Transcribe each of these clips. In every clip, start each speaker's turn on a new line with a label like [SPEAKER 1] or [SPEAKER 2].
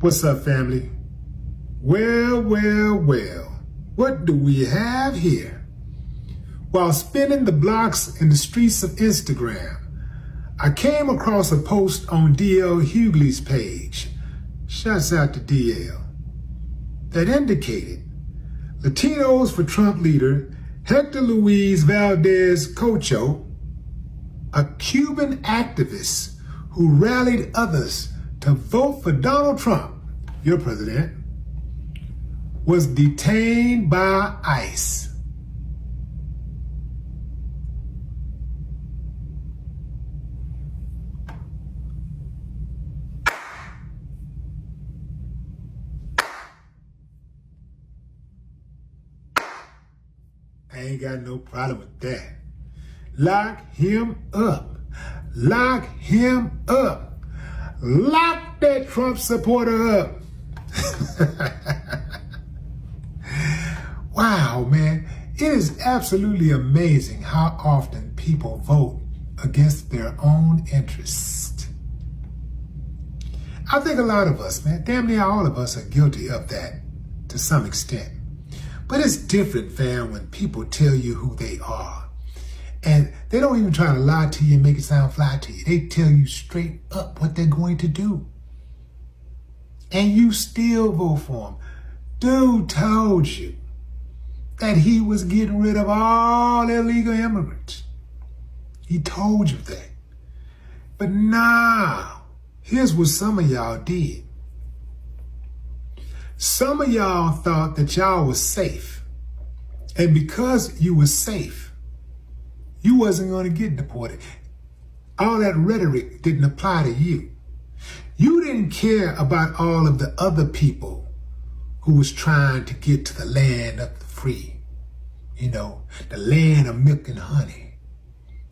[SPEAKER 1] What's up, family? Well, what do we have here? While spinning the blocks in the streets of Instagram, I came across a post on DL Hughley's page, shouts out to DL, that indicated Latinos for Trump leader Héctor Luis Valdez Cocho, a Cuban activist who rallied others to vote for Donald Trump, your president, was detained by ICE. I ain't got no problem with that. Lock him up. Lock him up. Lock that Trump supporter up. Wow, man. It is absolutely amazing how often people vote against their own interest. I think a lot of us, man, damn near all of us are guilty of that to some extent. But it's different, fam, when people tell you who they are. And they don't even try to lie to you and make it sound fly to you. They tell you straight up what they're going to do. And you still vote for them. Dude told you that he was getting rid of all illegal immigrants. He told you that. But nah, here's what some of y'all did. Some of y'all thought that y'all was safe. And because you were safe, you wasn't going to get deported. All that rhetoric didn't apply to you. You didn't care about all of the other people who was trying to get to the land of the free. You know, the land of milk and honey.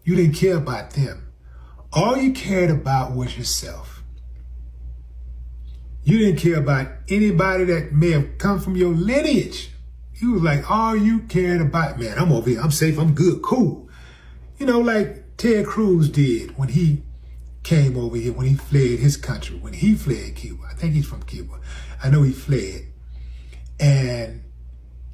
[SPEAKER 1] You didn't care about them. All you cared about was yourself. You didn't care about anybody that may have come from your lineage. You was like, all you cared about, man, I'm over here, I'm safe, I'm good, cool. You know, like Ted Cruz did when he came over here, when he fled his country, when he fled Cuba. I think he's from Cuba. I know he fled. And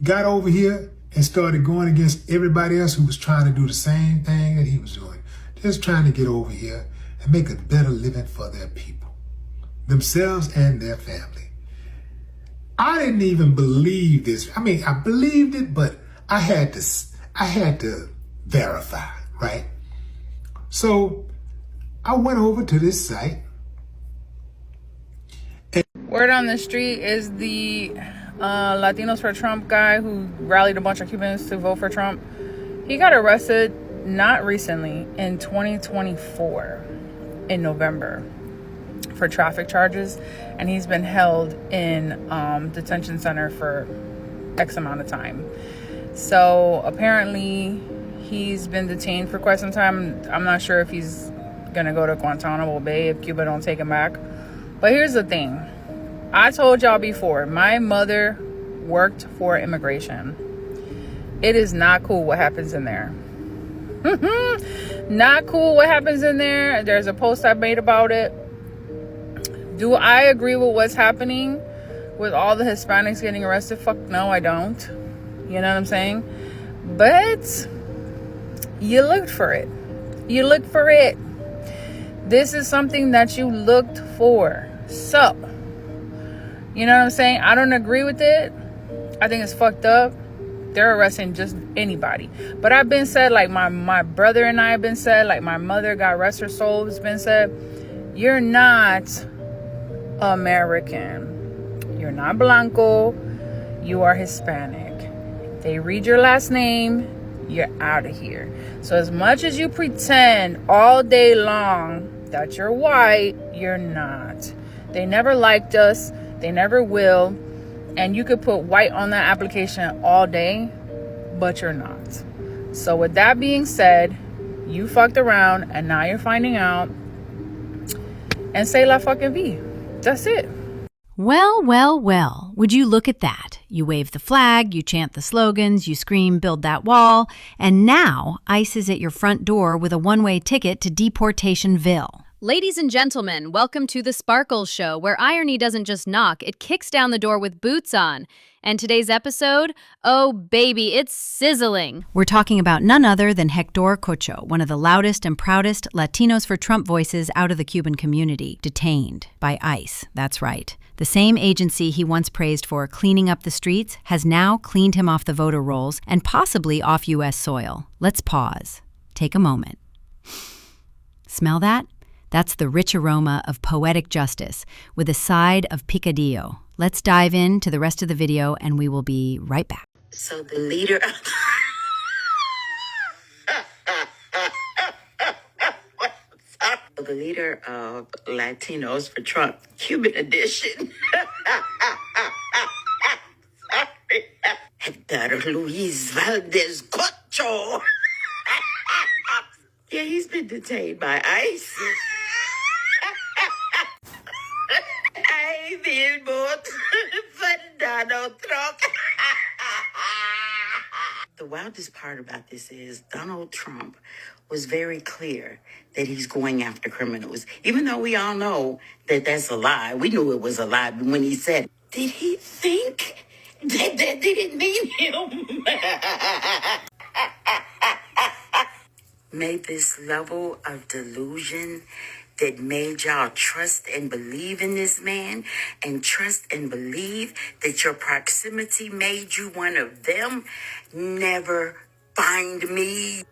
[SPEAKER 1] got over here and started going against everybody else who was trying to do the same thing that he was doing. Just trying to get over here and make a better living for their people, themselves and their family. I didn't even believe this. I mean, I believed it, but I had to verify, right? So I went over to this site.
[SPEAKER 2] Word on the street is the Latinos for Trump guy who rallied a bunch of Cubans to vote for Trump. He got arrested not recently, in 2024, in November, for traffic charges, and he's been held in detention center for X amount of time. So apparently he's been detained for quite some time. I'm not sure if he's gonna go to Guantanamo Bay if Cuba don't take him back. But here's the thing. I told y'all before, my mother worked for immigration. It is not cool what happens in there. Not cool what happens in there. There's a post I made about it. Do I agree with what's happening with all the Hispanics getting arrested? Fuck no, I don't. You know what I'm saying? But you looked for it. You looked for it. This is something that you looked for. So, you know what I'm saying? I don't agree with it. I think it's fucked up. They're arresting just anybody. But I've been said, like my brother and I have been said, like my mother, God rest her soul, has been said, you're not American. You're not Blanco. You are Hispanic. They read your last name, you're out of here. So as much as you pretend all day long that you're white, you're not. They never liked us. They never will. And you could put white on that application all day, but you're not. So with that being said, you fucked around and now you're finding out. And say la fucking vie. That's it.
[SPEAKER 3] Well, well, well, would you look at that? You wave the flag, you chant the slogans, you scream, build that wall, and now ICE is at your front door with a one-way ticket to Deportationville. Ladies and gentlemen, welcome to the Sparkles Show, where irony doesn't just knock, it kicks down the door with boots on. And today's episode, oh baby, it's sizzling. We're talking about none other than Héctor Cocho, one of the loudest and proudest Latinos for Trump voices out of the Cuban community, detained by ICE. That's right. The same agency he once praised for cleaning up the streets has now cleaned him off the voter rolls and possibly off U.S. soil. Let's pause. Take a moment. Smell that? That's the rich aroma of poetic justice with a side of picadillo. Let's dive into the rest of the video and we will be right back.
[SPEAKER 4] So the leader of Latinos for Trump, Cuban edition. Sorry. Héctor Luis Valdez Cocho. Yeah, he's been detained by ICE. Ay, bien, bot. Donald Trump. The wildest part about this is Donald Trump was very clear that he's going after criminals. Even though we all know that that's a lie. We knew it was a lie when he said, did he think that didn't mean him? May this level of delusion that made y'all trust and believe in this man and trust and believe that your proximity made you one of them never find me.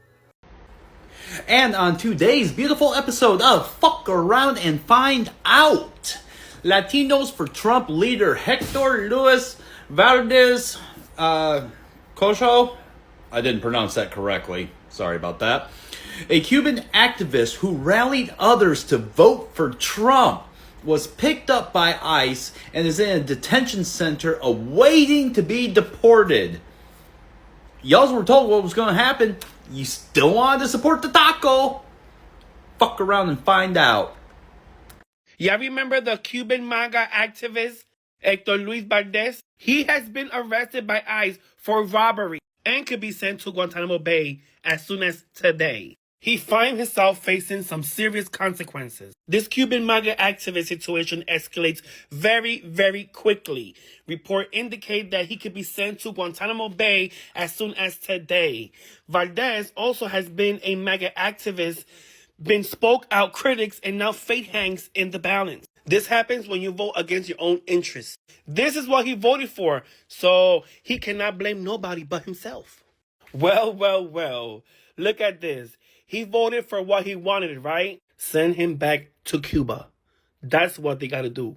[SPEAKER 5] And on today's beautiful episode of Fuck Around and Find Out, Latinos for Trump leader Héctor Luis Valdez Cocho, I didn't pronounce that correctly, sorry about that, a Cuban activist who rallied others to vote for Trump, was picked up by ICE and is in a detention center awaiting to be deported. Y'all were told what was going to happen. You still wanted to support the taco? Fuck around and find out.
[SPEAKER 6] Y'all remember the Cuban MAGA activist, Héctor Luis Valdez? He has been arrested by ICE for robbery and could be sent to Guantanamo Bay as soon as today. He finds himself facing some serious consequences. This Cuban MAGA activist situation escalates very, very quickly. Reports indicate that he could be sent to Guantanamo Bay as soon as today. Valdez also has been a MAGA activist, been spoke out critics, and now fate hangs in the balance. This happens when you vote against your own interests. This is what he voted for, so he cannot blame nobody but himself. Well. Look at this. He voted for what he wanted, right? Send him back to Cuba. That's what they gotta do.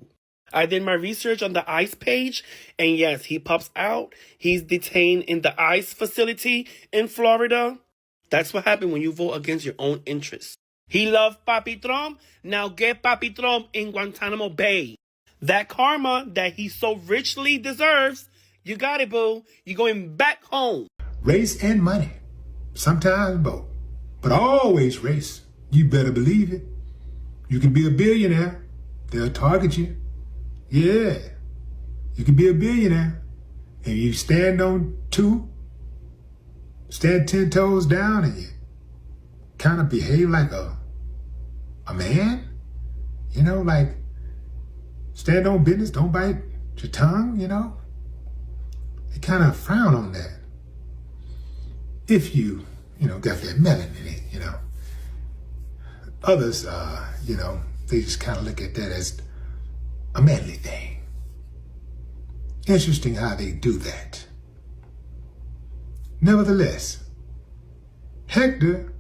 [SPEAKER 6] I did my research on the ICE page, and yes, he pops out. He's detained in the ICE facility in Florida. That's what happened when you vote against your own interests. He loved Papi Trump. Now get Papi Trump in Guantanamo Bay. That karma that he so richly deserves, you got it, boo. You're going back home.
[SPEAKER 1] Race and money. Sometimes both. But always race. You better believe it. You can be a billionaire. They'll target you. Yeah. You can be a billionaire. And you stand on two, stand 10 toes down, and you kind of behave like a man. You know, like stand on business, don't bite your tongue, you know. They kind of frown on that. If you got that melanin in it, you know. Others, they just kind of look at that as a manly thing. Interesting how they do that. Nevertheless, Héctor,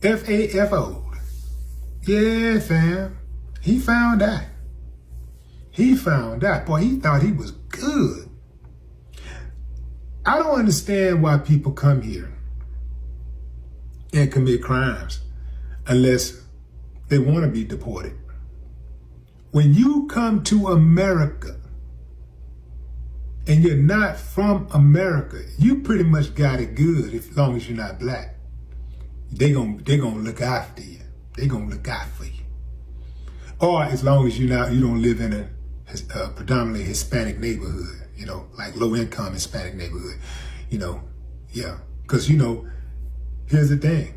[SPEAKER 1] F-A-F-O, yeah, fam, he found out. Boy, he thought he was good. I don't understand why people come here and commit crimes unless they want to be deported. When you come to America and you're not from America, you pretty much got it good as long as you're not black. They're gonna look after you. They're gonna look out for you. Or as long as you don't live in a predominantly Hispanic neighborhood. Like low-income Hispanic neighborhood, yeah. Because, here's the thing.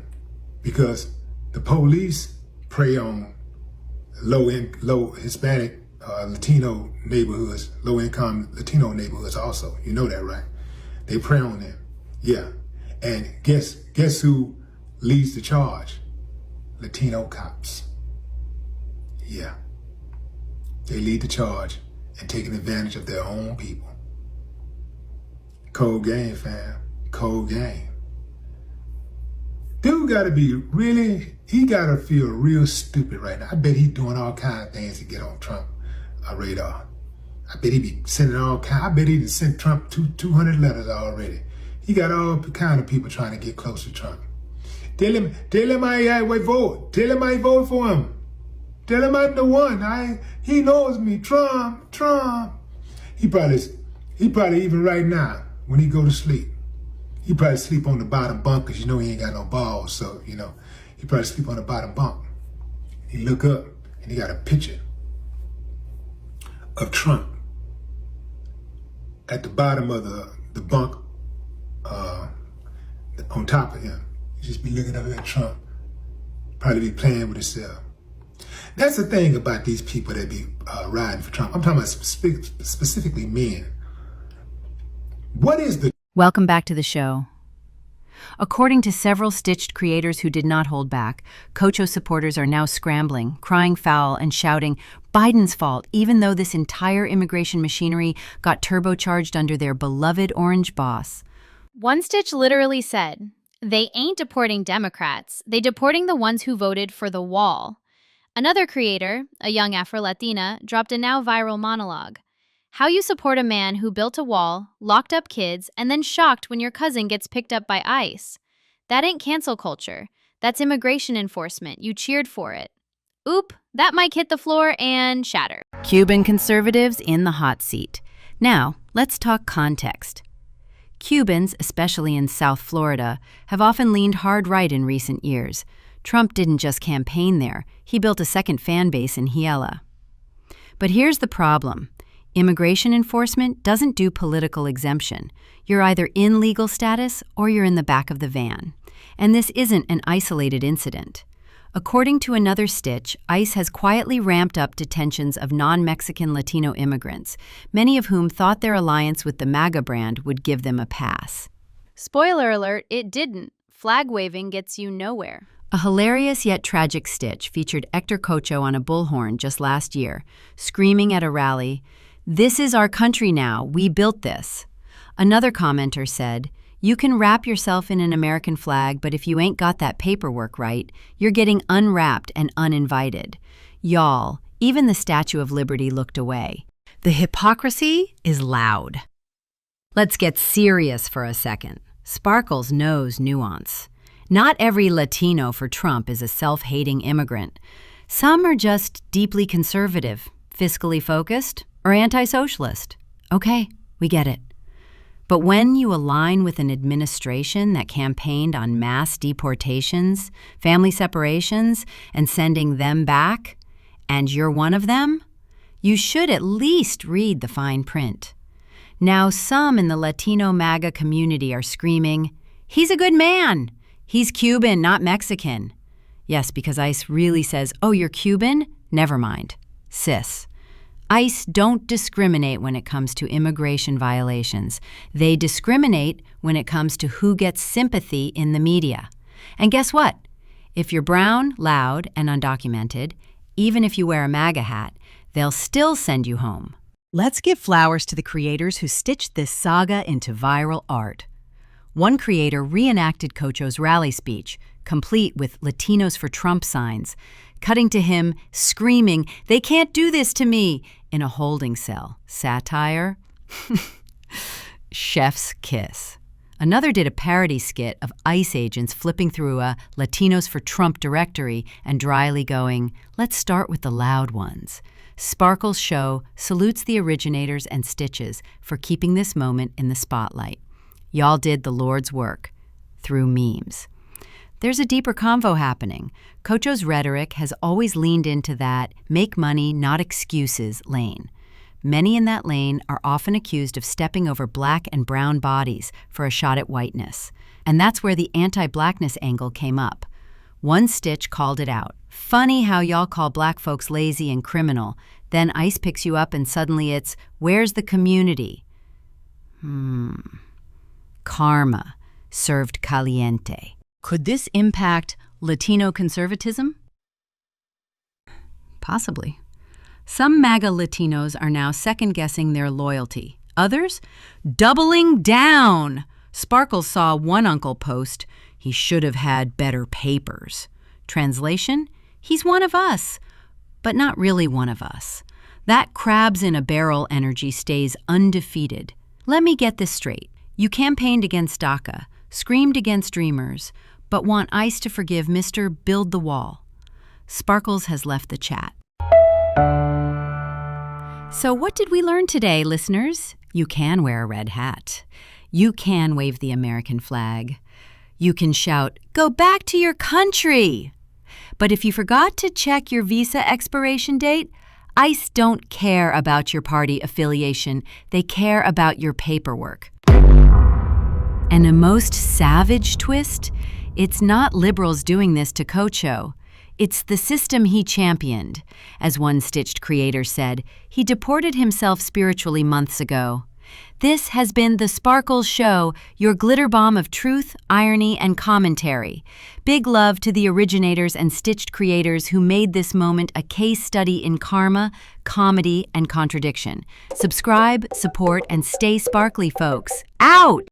[SPEAKER 1] Because the police prey on low Hispanic, Latino neighborhoods, low income Latino neighborhoods also. You know that, right? They prey on them. Yeah. And guess who leads the charge? Latino cops. Yeah. They lead the charge and taking advantage of their own people. Cold game, fam. Cold game. Dude gotta be really, he gotta feel real stupid right now. I bet he's doing all kinds of things to get on Trump radar. I bet he be sending all kinds, I bet he done sent Trump 200 letters already. He got all kind of people trying to get close to Trump. Tell him I vote. Tell him I vote for him. Tell him I'm the one. He knows me. Trump. He probably even right now, when he go to sleep, he probably sleep on the bottom bunk because he ain't got no balls. So, he probably sleep on the bottom bunk. He look up and he got a picture of Trump at the bottom of the bunk on top of him. He just be looking up at Trump, probably be playing with himself. That's the thing about these people that be riding for Trump. I'm talking about specifically men. What is the...
[SPEAKER 3] Welcome back to the show. According to several Stitched creators who did not hold back, Cocho supporters are now scrambling, crying foul, and shouting, Biden's fault, even though this entire immigration machinery got turbocharged under their beloved orange boss.
[SPEAKER 7] One Stitch literally said, they ain't deporting Democrats, they deporting the ones who voted for the wall. Another creator, a young Afro-Latina, dropped a now viral monologue. How you support a man who built a wall, locked up kids, and then shocked when your cousin gets picked up by ICE. That ain't cancel culture. That's immigration enforcement. You cheered for it. Oop, that mic hit the floor and shatter.
[SPEAKER 3] Cuban conservatives in the hot seat. Now, let's talk context. Cubans, especially in South Florida, have often leaned hard right in recent years. Trump didn't just campaign there, he built a second fan base in Hiela. But here's the problem. Immigration enforcement doesn't do political exemption. You're either in legal status or you're in the back of the van. And this isn't an isolated incident. According to another Stitch, ICE has quietly ramped up detentions of non-Mexican Latino immigrants, many of whom thought their alliance with the MAGA brand would give them a pass.
[SPEAKER 7] Spoiler alert, it didn't. Flag waving gets you nowhere.
[SPEAKER 3] A hilarious yet tragic Stitch featured Héctor Cocho on a bullhorn just last year, screaming at a rally, "This is our country now, we built this." Another commenter said, "You can wrap yourself in an American flag, but if you ain't got that paperwork right, you're getting unwrapped and uninvited." Y'all, even the Statue of Liberty looked away. The hypocrisy is loud. Let's get serious for a second. Sparkles knows nuance. Not every Latino for Trump is a self-hating immigrant. Some are just deeply conservative, fiscally focused, or anti-socialist. Okay, we get it. But when you align with an administration that campaigned on mass deportations, family separations, and sending them back, and you're one of them, you should at least read the fine print. Now some in the Latino MAGA community are screaming, "He's a good man! He's Cuban, not Mexican." Yes, because ICE really says, "Oh, you're Cuban? Never mind. Sis." ICE don't discriminate when it comes to immigration violations. They discriminate when it comes to who gets sympathy in the media. And guess what? If you're brown, loud, and undocumented, even if you wear a MAGA hat, they'll still send you home. Let's give flowers to the creators who stitched this saga into viral art. One creator reenacted Cocho's rally speech, complete with Latinos for Trump signs, cutting to him screaming, "They can't do this to me," in a holding cell. Satire? Chef's kiss. Another did a parody skit of ICE agents flipping through a Latinos for Trump directory and dryly going, "Let's start with the loud ones." Sparkle's show salutes the originators and Stitches for keeping this moment in the spotlight. Y'all did the Lord's work through memes. There's a deeper convo happening. Cocho's rhetoric has always leaned into that make money, not excuses lane. Many in that lane are often accused of stepping over black and brown bodies for a shot at whiteness. And that's where the anti-blackness angle came up. One Stitch called it out, Funny how y'all call black folks lazy and criminal. Then ICE picks you up and suddenly it's, where's the community? Karma, served caliente. Could this impact Latino conservatism? Possibly. Some MAGA Latinos are now second-guessing their loyalty. Others, doubling down. Sparkles saw one uncle post, he should have had better papers. Translation, he's one of us, but not really one of us. That crabs-in-a-barrel energy stays undefeated. Let me get this straight. You campaigned against DACA, screamed against Dreamers, but want ICE to forgive Mr. Build the Wall. Sparkles has left the chat. So what did we learn today, listeners? You can wear a red hat. You can wave the American flag. You can shout, "Go back to your country!" But if you forgot to check your visa expiration date, ICE don't care about your party affiliation. They care about your paperwork. And a most savage twist? It's not liberals doing this to Cocho. It's the system he championed. As one Stitched creator said, he deported himself spiritually months ago. This has been The Sparkles Show, your glitter bomb of truth, irony, and commentary. Big love to the originators and Stitched creators who made this moment a case study in karma, comedy, and contradiction. Subscribe, support, and stay sparkly, folks. Out!